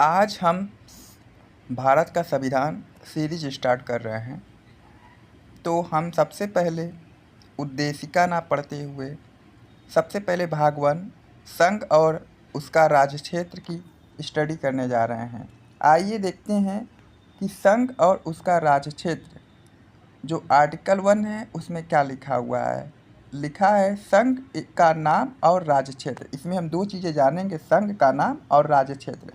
आज हम भारत का संविधान सीरीज स्टार्ट कर रहे हैं। तो हम सबसे पहले उद्देशिका ना पढ़ते हुए सबसे पहले भाग 1 संघ और उसका राज्य क्षेत्र की स्टडी करने जा रहे हैं। आइए देखते हैं कि संघ और उसका राज्य क्षेत्र जो आर्टिकल 1 है उसमें क्या लिखा हुआ है। लिखा है संघ का नाम और राज्य क्षेत्र। इसमें हम दो चीज़ें जानेंगे, संघ का नाम और राज्य क्षेत्र।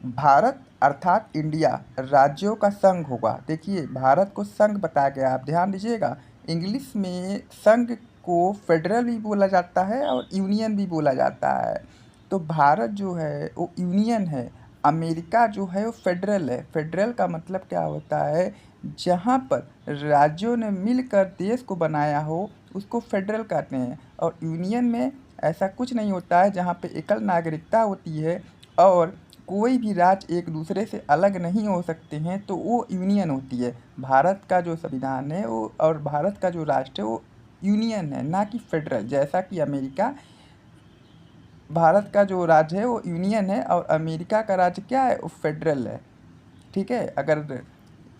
भारत अर्थात इंडिया राज्यों का संघ होगा। देखिए भारत को संघ बताया गया, आप ध्यान दीजिएगा। इंग्लिश में संघ को फेडरल भी बोला जाता है और यूनियन भी बोला जाता है। तो भारत जो है वो यूनियन है, अमेरिका जो है वो फेडरल है। फेडरल का मतलब क्या होता है, जहाँ पर राज्यों ने मिलकर देश को बनाया हो उसको फेडरल कहते हैं। और यूनियन में ऐसा कुछ नहीं होता है, जहाँ पे एकल नागरिकता होती है और कोई भी राज्य एक दूसरे से अलग नहीं हो सकते हैं, तो वो यूनियन होती है। भारत का जो संविधान है वो और भारत का जो राष्ट्र है वो यूनियन है, ना कि फेडरल। जैसा कि अमेरिका, भारत का जो राज्य है वो यूनियन है और अमेरिका का राज्य क्या है, वो फेडरल है। ठीक है, अगर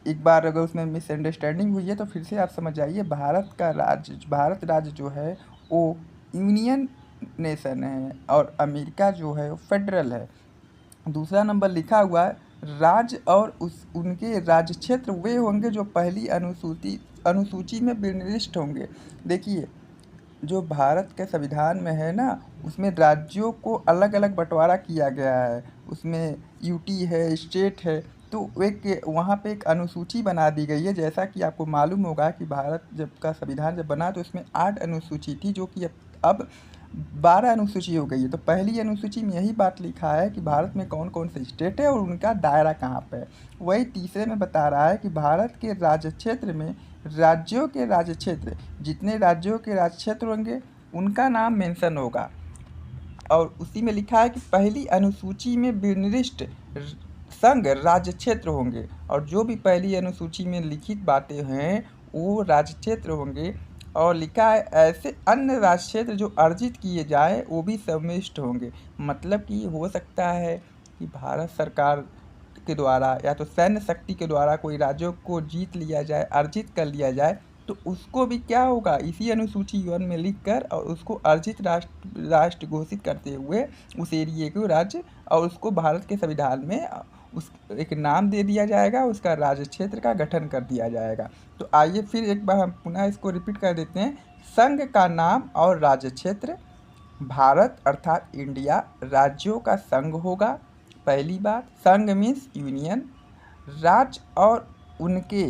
एक बार अगर उसमें मिसअंडरस्टैंडिंग हुई है तो फिर से आप समझ जाइए। भारत राज्य जो है वो यूनियन नेशन है और अमेरिका जो है वो फेडरल है। दूसरा नंबर लिखा हुआ है राज्य और उनके राज्य क्षेत्र वे होंगे जो पहली अनुसूची में विनिर्दिष्ट होंगे। देखिए जो भारत के संविधान में है ना, उसमें राज्यों को अलग अलग बंटवारा किया गया है। उसमें यूटी है, स्टेट है, तो एक वहाँ पे एक अनुसूची बना दी गई है। जैसा कि आपको मालूम होगा कि भारत जब संविधान बना तो इसमें 8 अनुसूची थी, जो कि अब 12 अनुसूची हो गई है। तो पहली अनुसूची में यही बात लिखा है कि भारत में कौन कौन से स्टेट है और उनका दायरा कहाँ पे है। वही तीसरे में बता रहा है कि भारत के राज्य क्षेत्र में राज्यों के राज्य क्षेत्र, जितने राज्यों के राज्य क्षेत्र होंगे उनका नाम मेंशन होगा। और उसी में लिखा है कि पहली अनुसूची में विनिर्दिष्ट संघ राज्य क्षेत्र होंगे, और जो भी पहली अनुसूची में लिखित बातें हैं वो राज्य क्षेत्र होंगे। और लिखा है ऐसे अन्य राज्य क्षेत्र जो अर्जित किए जाए वो भी सम्मिलित होंगे। मतलब कि हो सकता है कि भारत सरकार के द्वारा या तो सैन्य शक्ति के द्वारा कोई राज्यों को जीत लिया जाए, अर्जित कर लिया जाए, तो उसको भी क्या होगा, इसी अनुसूची 1 में लिख कर और उसको अर्जित राष्ट्र घोषित करते हुए उस एरिए को राज्य, और उसको भारत के संविधान में उस एक नाम दे दिया जाएगा, उसका राज्य क्षेत्र का गठन कर दिया जाएगा। तो आइए फिर एक बार हम पुनः इसको रिपीट कर देते हैं। संघ का नाम और राज्य क्षेत्र। भारत अर्थात इंडिया राज्यों का संघ होगा। पहली बात, संघ मीन्स यूनियन। राज्य और उनके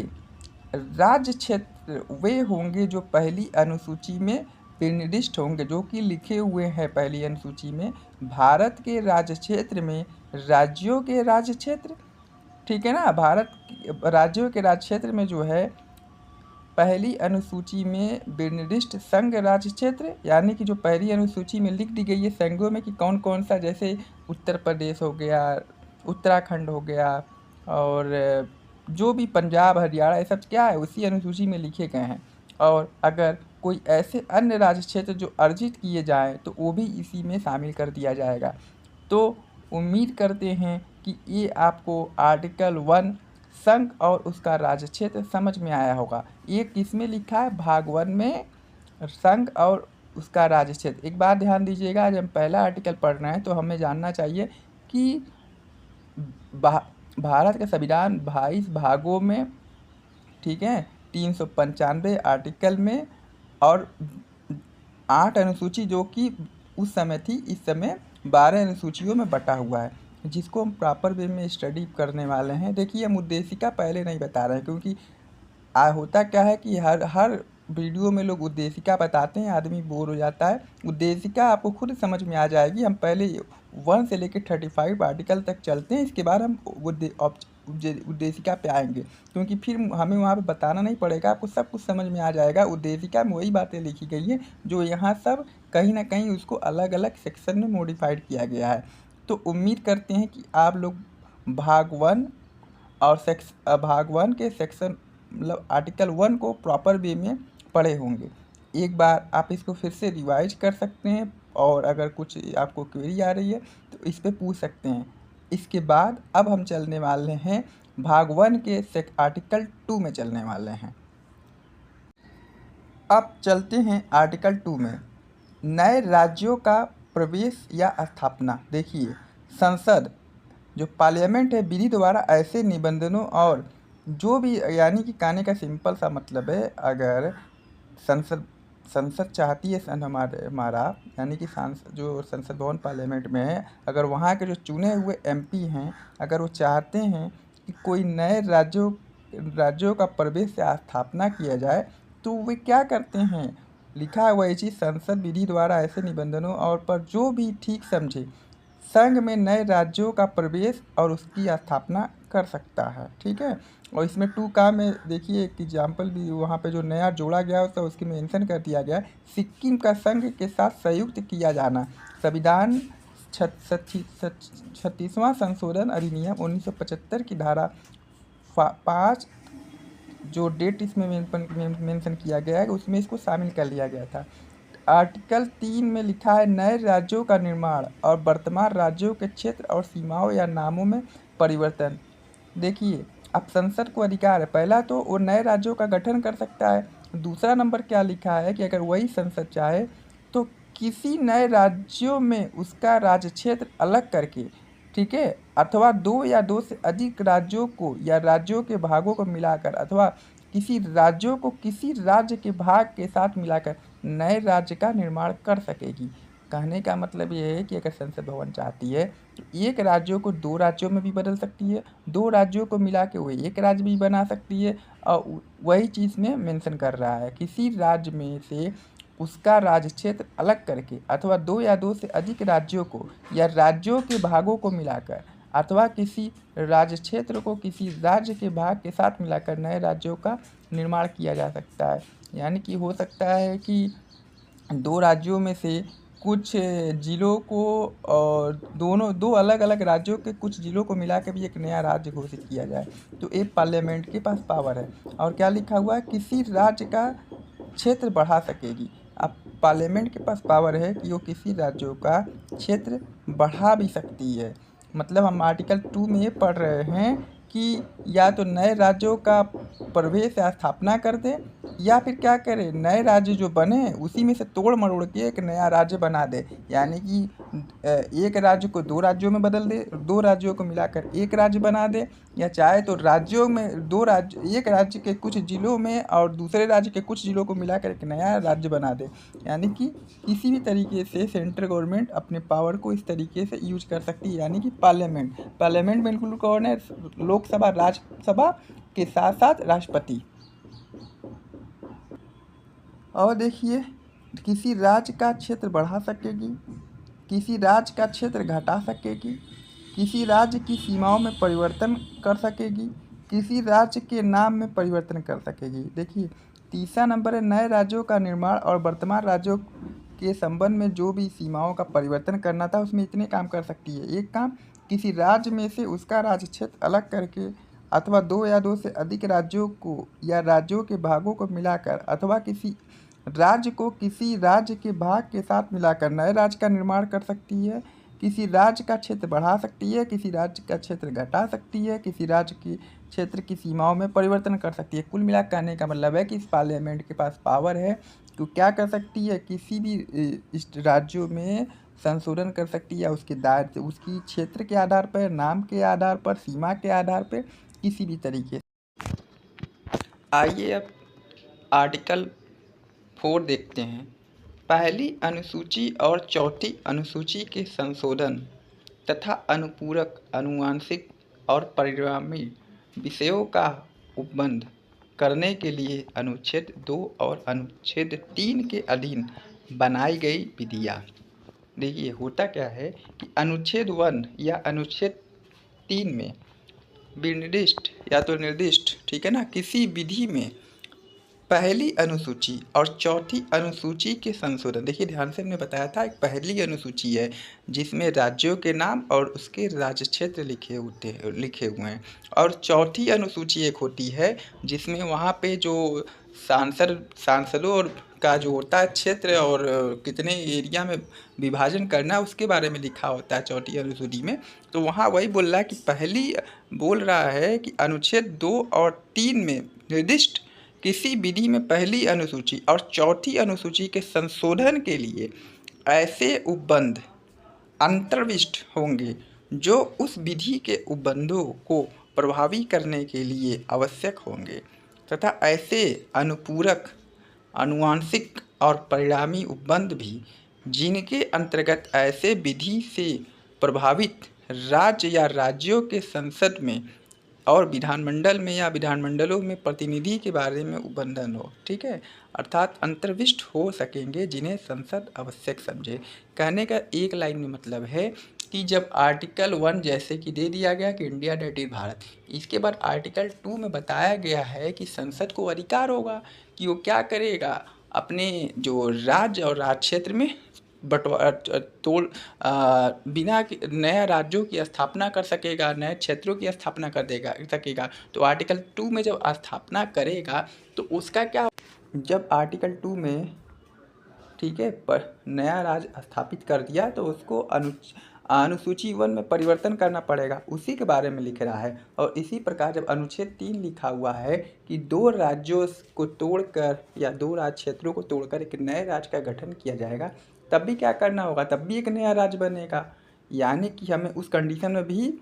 राज्य क्षेत्र वे होंगे जो पहली अनुसूची में विनिर्दिष्ट होंगे, जो कि लिखे हुए हैं पहली अनुसूची में। भारत के राज्य क्षेत्र में राज्यों के राज्य क्षेत्र, ठीक है ना। राज्यों के राज्य क्षेत्र में जो है पहली अनुसूची में विनिर्दिष्ट संघ राज्य क्षेत्र, यानी कि जो पहली अनुसूची में लिख दी गई है संघों में कि कौन कौन सा, जैसे उत्तर प्रदेश हो गया, उत्तराखंड हो गया, और जो भी पंजाब हरियाणा, ये सब क्या है उसी अनुसूची में लिखे गए हैं। और अगर कोई ऐसे अन्य राज्य क्षेत्र जो अर्जित किए जाएँ तो वो भी इसी में शामिल कर दिया जाएगा। तो उम्मीद करते हैं कि ये आपको आर्टिकल 1 संघ और उसका राज्य क्षेत्र समझ में आया होगा। ये किसमें लिखा है, भाग 1 में संघ और उसका राज्य क्षेत्र। एक बात ध्यान दीजिएगा, आज हम पहला आर्टिकल पढ़ रहे हैं तो हमें जानना चाहिए कि भारत का संविधान 22 भागों में, ठीक है, 395 आर्टिकल में और 8 अनुसूची जो कि उस समय थी, इस समय 12 अनुसूचियों में बटा हुआ है, जिसको हम प्रॉपर वे में स्टडी करने वाले हैं। देखिए हम उद्देशिका पहले नहीं बता रहे हैं, क्योंकि होता क्या है कि हर वीडियो में लोग उद्देशिका बताते हैं, आदमी बोर हो जाता है। उद्देशिका आपको खुद समझ में आ जाएगी। हम पहले 1 से लेकर 35 आर्टिकल तक चलते हैं, इसके बाद हम उद्देशिका पे आएंगे, क्योंकि फिर हमें वहाँ पे बताना नहीं पड़ेगा, आपको सब कुछ समझ में आ जाएगा। उद्देशिका में वही बातें लिखी गई हैं जो यहाँ सब कहीं ना कहीं उसको अलग अलग सेक्शन में मॉडिफाइड किया गया है। तो उम्मीद करते हैं कि आप लोग भाग 1 और भाग 1 के सेक्शन मतलब आर्टिकल 1 को प्रॉपर वे में पढ़े होंगे। एक बार आप इसको फिर से रिवाइज कर सकते हैं, और अगर कुछ आपको क्वेरी आ रही है तो इस पे पूछ सकते हैं। इसके बाद अब हम चलने वाले हैं भाग 1 के आर्टिकल 2 में चलने वाले हैं। अब चलते हैं आर्टिकल 2 में, नए राज्यों का प्रवेश या स्थापना। देखिए, संसद जो पार्लियामेंट है विधि द्वारा ऐसे निबंधनों और जो भी, यानी कि कहने का सिंपल सा मतलब है, अगर संसद संसद चाहती है हमारा यानी कि सांसद जो संसद भवन पार्लियामेंट में है, अगर वहाँ के जो चुने हुए एमपी हैं, अगर वो चाहते हैं कि कोई नए राज्यों का प्रवेश या स्थापना किया जाए, तो वे क्या करते हैं, लिखा है वही चीज़, संसद विधि द्वारा ऐसे निबंधनों और पर जो भी ठीक समझे संघ में नए राज्यों का प्रवेश और उसकी स्थापना कर सकता है। ठीक है, और इसमें 2 का में देखिए एक एग्जाम्पल भी वहाँ पे जो नया जोड़ा गया होता है उसकी मेंशन कर दिया गया है, सिक्किम का संघ के साथ संयुक्त किया जाना। संविधान 36वां संशोधन अधिनियम 1975 की धारा 5 जो डेट इसमें मेंशन किया गया है उसमें इसको शामिल कर लिया गया था। आर्टिकल 3 में लिखा है नए राज्यों का निर्माण और वर्तमान राज्यों के क्षेत्र और सीमाओं या नामों में परिवर्तन। देखिए, अब संसद को अधिकार है, पहला तो वो नए राज्यों का गठन कर सकता है, दूसरा नंबर क्या लिखा है कि अगर वही संसद चाहे तो किसी नए राज्यों में उसका राज्य क्षेत्र अलग करके, ठीक है, अथवा 2 या 2 से अधिक राज्यों को या राज्यों के भागों को मिलाकर अथवा किसी राज्यों को किसी राज्य के भाग के साथ मिलाकर नए राज्य का निर्माण कर सकेगी। कहने का मतलब ये है कि अगर संसद भवन चाहती है तो एक राज्यों को 2 राज्यों में भी बदल सकती है, 2 राज्यों को मिला के वो एक राज्य भी बना सकती है। और वही चीज़ में मेंशन कर रहा है, किसी राज्य में से उसका राज्य क्षेत्र अलग करके अथवा 2 या 2 से अधिक राज्यों को या राज्यों के भागों को मिलाकर अथवा किसी राज्य क्षेत्र को किसी राज्य के भाग के साथ मिलाकर नए राज्यों का निर्माण किया जा सकता है। यानी कि हो सकता है कि 2 राज्यों में से कुछ जिलों को और दो अलग अलग राज्यों के कुछ जिलों को मिला के भी एक नया राज्य घोषित किया जाए, तो एक पार्लियामेंट के पास पावर है। और क्या लिखा हुआ है, किसी राज्य का क्षेत्र बढ़ा सकेगी। अब पार्लियामेंट के पास पावर है कि वो किसी राज्यों का क्षेत्र बढ़ा भी सकती है। मतलब हम आर्टिकल 2 में ये पढ़ रहे हैं कि या तो नए राज्यों का प्रवेश या स्थापना कर दे या फिर क्या करे, नए राज्य जो बने उसी में से तोड़ मरोड़ के एक नया राज्य बना दे। यानी कि एक राज्य को 2 राज्यों में बदल दे, 2 राज्यों को मिलाकर एक राज्य बना दे, या चाहे तो राज्यों में 2 राज्य, एक राज्य के कुछ जिलों में और दूसरे राज्य के कुछ जिलों को मिलाकर एक नया राज्य बना दे। यानी कि किसी भी तरीके से सेंट्रल गवर्नमेंट अपने पावर को इस तरीके से यूज कर सकती है। यानी कि पार्लियामेंट में इंक्लूड कौन है, लोकसभा राज्यसभा के साथ साथ राष्ट्रपति। और देखिए, किसी राज्य का क्षेत्र बढ़ा सकेगी, किसी राज्य का क्षेत्र घटा सकेगी, किसी राज्य की सीमाओं में परिवर्तन कर सकेगी, किसी राज्य के नाम में परिवर्तन कर सकेगी। देखिए, तीसरा नंबर है नए राज्यों का निर्माण और वर्तमान राज्यों के संबंध में जो भी सीमाओं का परिवर्तन करना था उसमें इतने काम कर सकती है। एक काम, किसी राज्य में से उसका राज्य क्षेत्र अलग करके अथवा 2 या 2 से अधिक राज्यों को या राज्यों के भागों को मिलाकर अथवा किसी राज्य को किसी राज्य के भाग के साथ मिलाकर नए राज्य का निर्माण कर सकती है, किसी राज्य का क्षेत्र बढ़ा सकती है, किसी राज्य का क्षेत्र घटा सकती है, किसी राज्य के क्षेत्र की सीमाओं में परिवर्तन कर सकती है। कुल मिला कहने का मतलब है कि इस पार्लियामेंट के पास पावर है तो क्या कर सकती है, किसी भी इस राज्यों में संशोधन कर सकती है या उसके दायरे से, उसकी क्षेत्र के आधार पर, नाम के आधार पर, सीमा के आधार पर, किसी भी तरीके से। आइए अब आर्टिकल 4 देखते हैं। पहली अनुसूची और चौथी अनुसूची के संशोधन तथा अनुपूरक, आनुवांशिक और परिणामी विषयों का उपबंध करने के लिए अनुच्छेद 2 और अनुच्छेद 3 के अधीन बनाई गई विधियाँ। देखिए, होता क्या है कि अनुच्छेद 1 या अनुच्छेद 3 में विनिर्दिष्ट या तो निर्दिष्ट, ठीक है ना, किसी विधि में पहली अनुसूची और चौथी अनुसूची के संशोधन। देखिए, ध्यान से हमने बताया था, एक पहली अनुसूची है जिसमें राज्यों के नाम और उसके राज्य क्षेत्र लिखे हुए हैं, और चौथी अनुसूची एक होती है जिसमें वहाँ पे जो सांसदों और का जो होता है क्षेत्र और कितने एरिया में विभाजन करना है उसके बारे में लिखा होता है चौथी अनुसूची में। तो वहाँ वही बोल रहा है कि पहली बोल रहा है कि अनुच्छेद 2 और 3 में निर्दिष्ट किसी विधि में पहली अनुसूची और चौथी अनुसूची के संशोधन के लिए ऐसे उपबंध अंतर्विष्ट होंगे जो उस विधि के उपबंधों को प्रभावी करने के लिए आवश्यक होंगे तथा ऐसे अनुपूरक आनुवांशिक और परिणामी उपबंध भी जिनके अंतर्गत ऐसे विधि से प्रभावित राज्य या राज्यों के संसद में और विधानमंडल में या विधानमंडलों में प्रतिनिधि के बारे में उपबंधन हो, ठीक है, अर्थात अंतर्विष्ट हो सकेंगे जिन्हें संसद आवश्यक समझे। कहने का एक लाइन में मतलब है कि जब आर्टिकल 1 जैसे कि दे दिया गया कि इंडिया डेट इज भारत, इसके बाद आर्टिकल 2 में बताया गया है कि संसद को अधिकार होगा कि वो क्या करेगा, अपने जो राज्य और राज्य क्षेत्र में बंटवारा तोड़ बिना नया राज्यों की स्थापना कर सकेगा, नए क्षेत्रों की स्थापना कर देगा सकेगा। तो आर्टिकल 2 में जब स्थापना करेगा तो उसका क्या, जब आर्टिकल 2 में, ठीक है, पर नया राज्य स्थापित कर दिया तो उसको अनुसूची 1 में परिवर्तन करना पड़ेगा, उसी के बारे में लिख रहा है। और इसी प्रकार जब अनुच्छेद 3 लिखा हुआ है कि 2 राज्यों को तोड़कर या 2 राज्य क्षेत्रों को तोड़कर एक नए राज्य का गठन किया जाएगा, तब भी क्या करना होगा, तब भी एक नया राज्य बनेगा, यानी कि हमें उस कंडीशन में भी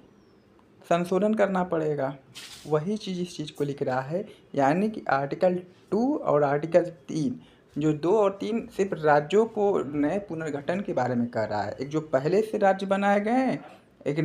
संशोधन करना पड़ेगा। वही चीज़ इस चीज़ को लिख रहा है, यानी कि आर्टिकल 2 और आर्टिकल 3 जो 2 और 3 सिर्फ राज्यों को नए पुनर्गठन के बारे में कह रहा है। एक जो पहले से राज्य बनाए गए हैं, एक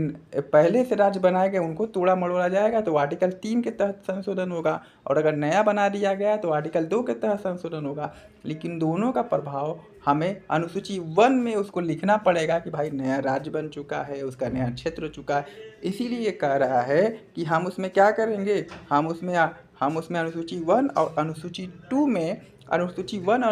पहले से राज्य बनाए गए उनको तोड़ा मरोड़ा जाएगा तो आर्टिकल 3 के तहत संशोधन होगा, और अगर नया बना दिया गया तो आर्टिकल 2 के तहत संशोधन होगा। लेकिन दोनों का प्रभाव हमें अनुसूची 1 में उसको लिखना पड़ेगा कि भाई नया राज्य बन चुका है, उसका नया क्षेत्र हो चुका है, इसीलिए कह रहा है कि हम उसमें क्या करेंगे, हम उसमें अनुसूची 1 और अनुसूची 2 में अनुसूची 1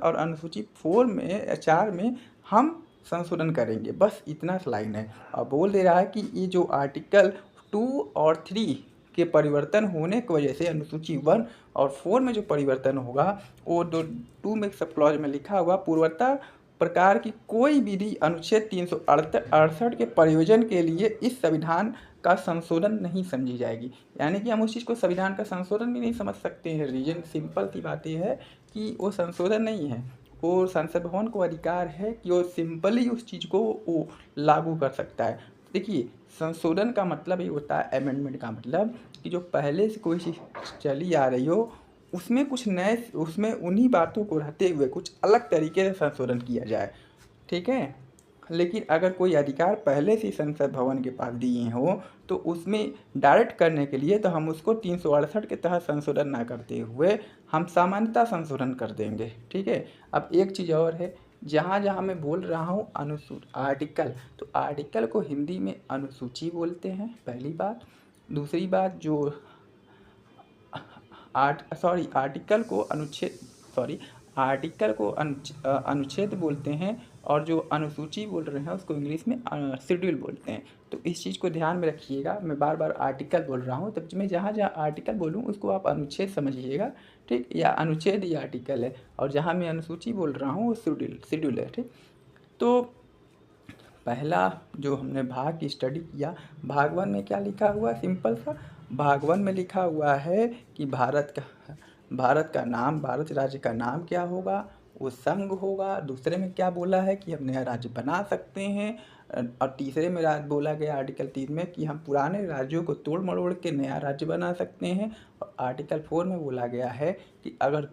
और अनुसूची 4 में 4 में हम संशोधन करेंगे, बस इतना लाइन है। और बोल दे रहा है कि ये जो आर्टिकल 2 और 3 के परिवर्तन होने की वजह से अनुसूची 1 और 4 में जो परिवर्तन होगा वो 2 में सब क्लॉज में लिखा हुआ पूर्वता प्रकार की कोई विधि अनुच्छेद 368 के प्रयोजन के लिए इस संविधान का संशोधन नहीं समझी जाएगी। यानी कि हम उस चीज़ को संविधान का संशोधन भी नहीं समझ सकते हैं। रीजन सिंपल सी बात यह है कि वो संशोधन नहीं है, वो संसद भवन को अधिकार है कि वो सिंपली उस चीज़ को वो लागू कर सकता है। देखिए, संशोधन का मतलब ये होता है, अमेंडमेंट का मतलब कि जो पहले से कोई चीज़ चली आ रही हो उसमें कुछ नए, उसमें उन्हीं बातों को रहते हुए कुछ अलग तरीके से संशोधन किया जाए, ठीक है। लेकिन अगर कोई अधिकार पहले से संसद भवन के पास दिए हो तो उसमें डायरेक्ट करने के लिए तो हम उसको 368 के तहत संशोधन ना करते हुए हम सामान्यता संशोधन कर देंगे, ठीक है। अब एक चीज़ और है, जहाँ जहाँ मैं बोल रहा हूँ आर्टिकल, तो आर्टिकल को हिंदी में अनुसूची बोलते हैं, पहली बात। दूसरी बात, जो आर्टिकल को अनुच्छेद बोलते हैं, और जो अनुसूची बोल रहे हैं उसको इंग्लिश में शेड्यूल बोलते हैं। तो इस चीज़ को ध्यान में रखिएगा, मैं बार बार आर्टिकल बोल रहा हूँ, तब मैं जहाँ जहाँ आर्टिकल बोलूँ उसको आप अनुच्छेद समझिएगा, ठीक, या अनुच्छेद या आर्टिकल है, और जहाँ मैं अनुसूची बोल रहा हूँ वो शेड्यूल है, ठीक। तो पहला जो हमने भाग की स्टडी किया, भाग 1 में क्या लिखा हुआ, सिंपल सा भाग 1 में लिखा हुआ है कि भारत का नाम, भारत राज्य का नाम क्या होगा, वो संघ होगा। दूसरे में क्या बोला है कि हम नया राज्य बना सकते हैं, और तीसरे में बोला गया आर्टिकल 3 में कि हम पुराने राज्यों को तोड़ मरोड़ के नया राज्य बना सकते हैं। और आर्टिकल 4 में बोला गया है कि अगर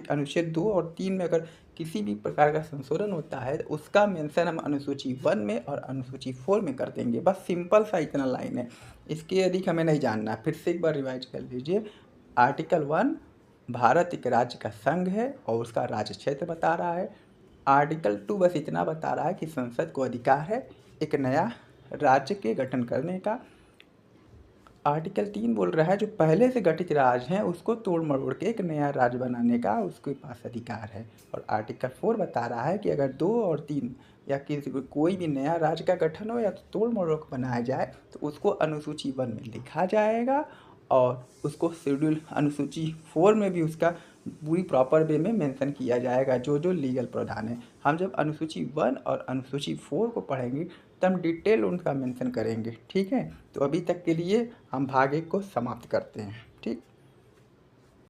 अनुच्छेद 2 और 3 में अगर किसी भी प्रकार का संशोधन होता है तो उसका मेंशन हम अनुसूची 1 में और अनुसूची 4 में कर देंगे, बस सिंपल सा इतना लाइन है, इसके अधिक हमें नहीं जानना। फिर से एक बार रिवाइज कर लीजिए। आर्टिकल 1 भारत एक राज्य का संघ है और उसका राज्य क्षेत्र बता रहा है। आर्टिकल 2 बस इतना बता रहा है कि संसद को अधिकार है एक नया राज्य के गठन करने का। आर्टिकल 3 बोल रहा है जो पहले से गठित राज्य हैं उसको तोड़ मरोड़ के एक नया राज्य बनाने का उसके पास अधिकार है। और आर्टिकल 4 बता रहा है कि अगर 2 और 3 या कोई भी नया राज्य का गठन हो या तो तोड़ मरोड़ बनाया जाए तो उसको अनुसूची 1 में लिखा जाएगा, और उसको शेड्यूल अनुसूची 4 में भी उसका पूरी प्रॉपर वे में मेंशन किया जाएगा, जो जो लीगल प्रावधान है। हम जब अनुसूची 1 और अनुसूची 4 को पढ़ेंगे तब हम डिटेल उनका मेंशन करेंगे, ठीक है। तो अभी तक के लिए हम भाग 1 को समाप्त करते हैं, ठीक।